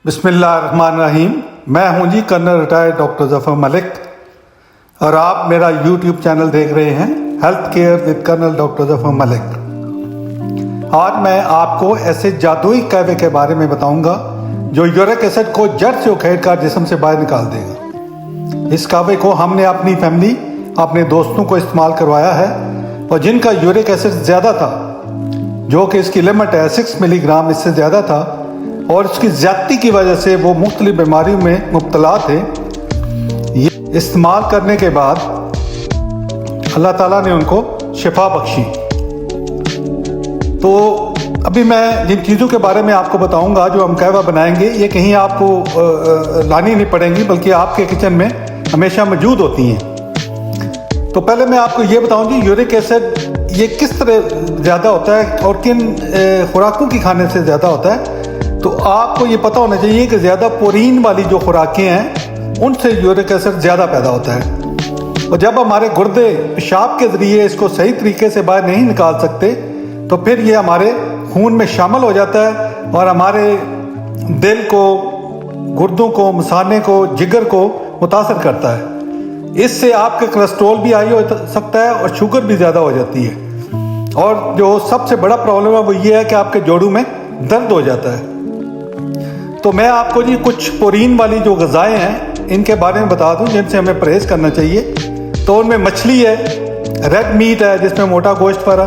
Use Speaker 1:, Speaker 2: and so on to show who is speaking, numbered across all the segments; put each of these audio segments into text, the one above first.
Speaker 1: बिस्मिल्लाहिर्रहमानिर्रहीम। मैं हूं जी colonel retired doctor Zafar Malik और आप मेरा यूट्यूब चैनल देख रहे हैं health care with colonel doctor Zafar Malik. आज मैं आपको ऐसे जादुई कहवे के बारे में बताऊंगा जो यूरिक एसिड को जड़ से उखेड़ कर जिस्म से बाहर निकाल देगा। इस कहवे को हमने अपनी फैमिली, अपने दोस्तों को इस्तेमाल करवाया है और जिनका यूरिक एसिड ज़्यादा था, जो कि इसकी लिमिट है 6 मिलीग्राम, इससे ज़्यादा था और उसकी ज़्यादती की वजह से वो मुख्तलिफ बीमारियों में मुब्तला थे। ये इस्तेमाल करने के बाद अल्लाह ताला ने उनको शिफा बख्शी। तो अभी मैं जिन चीज़ों के बारे में आपको बताऊंगा, जो हम कहवा बनाएंगे, ये कहीं आपको लानी नहीं पड़ेंगी, बल्कि आपके किचन में हमेशा मौजूद होती हैं। तो पहले मैं आपको ये बताऊं कि यूरिक एसिड ये किस तरह ज़्यादा होता है और किन खुराकों की खाने से ज़्यादा होता है। तो आपको ये पता होना चाहिए कि ज़्यादा प्रोटीन वाली जो खुराकें हैं उनसे यूरिक एसिड ज़्यादा पैदा होता है और जब हमारे गुर्दे पेशाब के ज़रिए इसको सही तरीके से बाहर नहीं निकाल सकते तो फिर ये हमारे खून में शामिल हो जाता है और हमारे दिल को, गुर्दों को, मसाने को, जिगर को मुतासर करता है। इससे आपके कोलेस्ट्रॉल भी हाई हो सकता है और शुगर भी ज़्यादा हो जाती है और जो सबसे बड़ा प्रॉब्लम है वो ये है कि आपके जोड़ों में दर्द हो जाता है। तो मैं आपको जी कुछ प्रोटीन वाली जो ग़िज़ाएँ हैं इनके बारे में बता दूं जिनसे हमें परहेज़ करना चाहिए। तो उनमें मछली है, रेड मीट है जिसमें मोटा गोश्त भरा,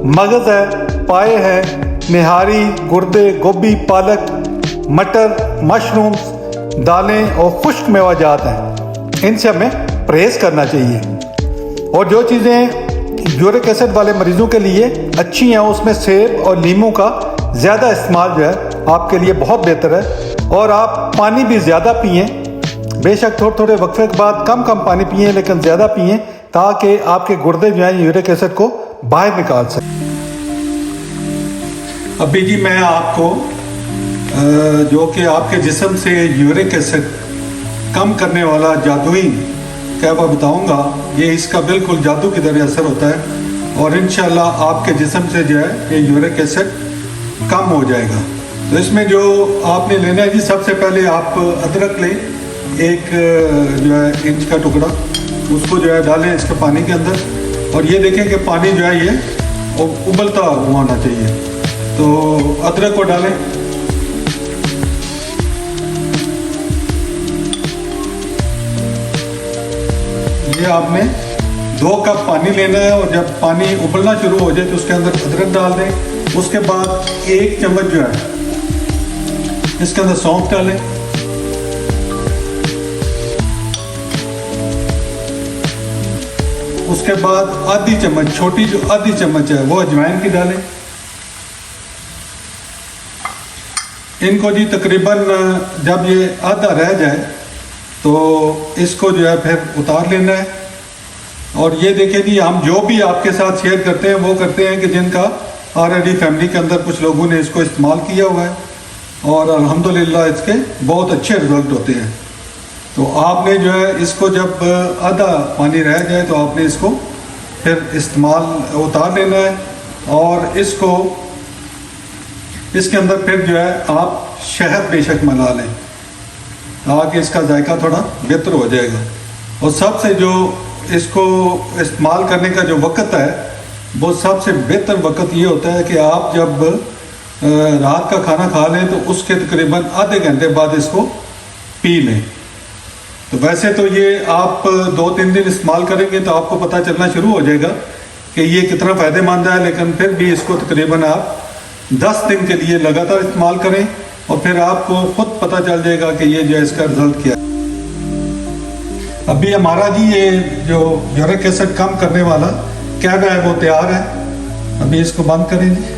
Speaker 1: मगज़ है, पाए है, निहारी, गुर्दे, गोभी, पालक, मटर, मशरूम्स, दालें और खुश्क मेवाजात हैं। इनसे हमें परहेज़ करना चाहिए। और जो चीज़ें यूरिक एसिड वाले मरीज़ों के लिए अच्छी हैं उसमें सेब और नींबू का ज़्यादा इस्तेमाल जो है आपके लिए बहुत बेहतर है। और आप पानी भी ज़्यादा पिएं, बेशक थोड़े थोड़े वक्फे के बाद कम कम पानी पिएं, लेकिन ज़्यादा पिएं ताकि आपके गुर्दे जो हैं यूरिक एसिड को बाहर निकाल सकें। अभी जी मैं आपको जो कि आपके जिस्म से यूरिक एसिड कम करने वाला जादुई कहवा बताऊंगा। ये इसका बिल्कुल जादू की तरह असर होता है और इंशाल्लाह आपके जिस्म से जो है ये यूरिक एसिड कम हो जाएगा। तो इसमें जो आपने लेना है जी, सबसे पहले आप अदरक लें, एक जो है इंच का टुकड़ा, उसको जो है डालें इसके पानी के अंदर और ये देखें कि पानी जो है ये उबलता हुआ होना चाहिए। तो अदरक को डालें, ये आपने 2 कप पानी लेना है और जब पानी उबलना शुरू हो जाए तो उसके अंदर अदरक डाल दें। उसके बाद 1 चम्मच जो है इसके अंदर सौंफ डालें, उसके बाद आधी चम्मच, छोटी जो आधी चम्मच है वो अजवाइन की डालें। इनको जी तकरीबन जब ये आधा रह जाए तो इसको जो है फिर उतार लेना है। और ये देखें जी, हम जो भी आपके साथ शेयर करते हैं वो करते हैं कि जिनका ऑलरेडी फैमिली के अंदर कुछ लोगों ने इसको इस्तेमाल किया हुआ है और अल्हम्दुलिल्लाह इसके बहुत अच्छे रिजल्ट होते हैं। तो आपने जो है इसको जब आधा पानी रह जाए तो आपने इसको फिर इस्तेमाल उतार लेना है और इसको इसके अंदर फिर जो है आप शहद बेशक मिला लें ताकि इसका जायका थोड़ा बेहतर हो जाएगा। और सबसे जो इसको इस्तेमाल करने का जो वक्त है वो सबसे बेहतर वक्त ये होता है कि आप जब रात का खाना खा लें तो उसके तकरीबन आधे घंटे बाद इसको पी लें। तो वैसे तो ये आप 2-3 दिन इस्तेमाल करेंगे तो आपको पता चलना शुरू हो जाएगा कि ये कितना फ़ायदेमंद है, लेकिन फिर भी इसको तकरीबन आप 10 दिन के लिए लगातार इस्तेमाल करें और फिर आपको खुद पता चल जाएगा कि ये जो है इसका रिजल्ट क्या है। अभी हमारा जी ये जो यूरिक एसिड कम करने वाला कहवा है वो तैयार है। अभी इसको बंद करें जी।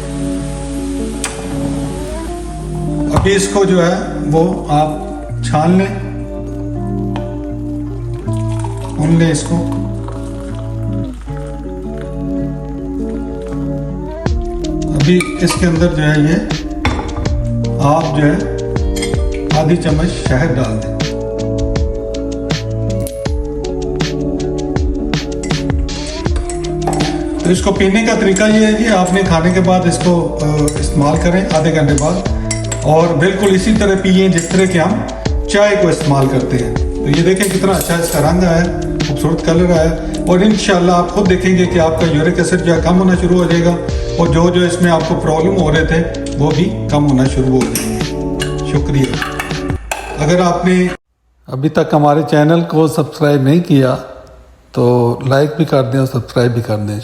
Speaker 1: अभी इसको जो है वो आप छान लें, भून लें इसको। अभी इसके अंदर जो है ये आप जो है आधी चम्मच शहद डाल दें। तो इसको पीने का तरीका ये है कि आपने खाने के बाद इसको इस्तेमाल करें आधे घंटे बाद और बिल्कुल इसी तरह पिए जिस तरह के हम चाय को इस्तेमाल करते हैं। तो ये देखें कितना अच्छा इसका रंग आया, खूबसूरत कलर आया, और इंशाल्लाह आप खुद देखेंगे कि आपका यूरिक एसिड जो है कम होना शुरू हो जाएगा, और जो जो इसमें आपको प्रॉब्लम हो रहे थे वो भी कम होना शुरू हो जाएंगे। शुक्रिया। अगर आपने अभी तक हमारे चैनल को सब्सक्राइब नहीं किया तो लाइक भी कर दें और सब्सक्राइब भी कर दें।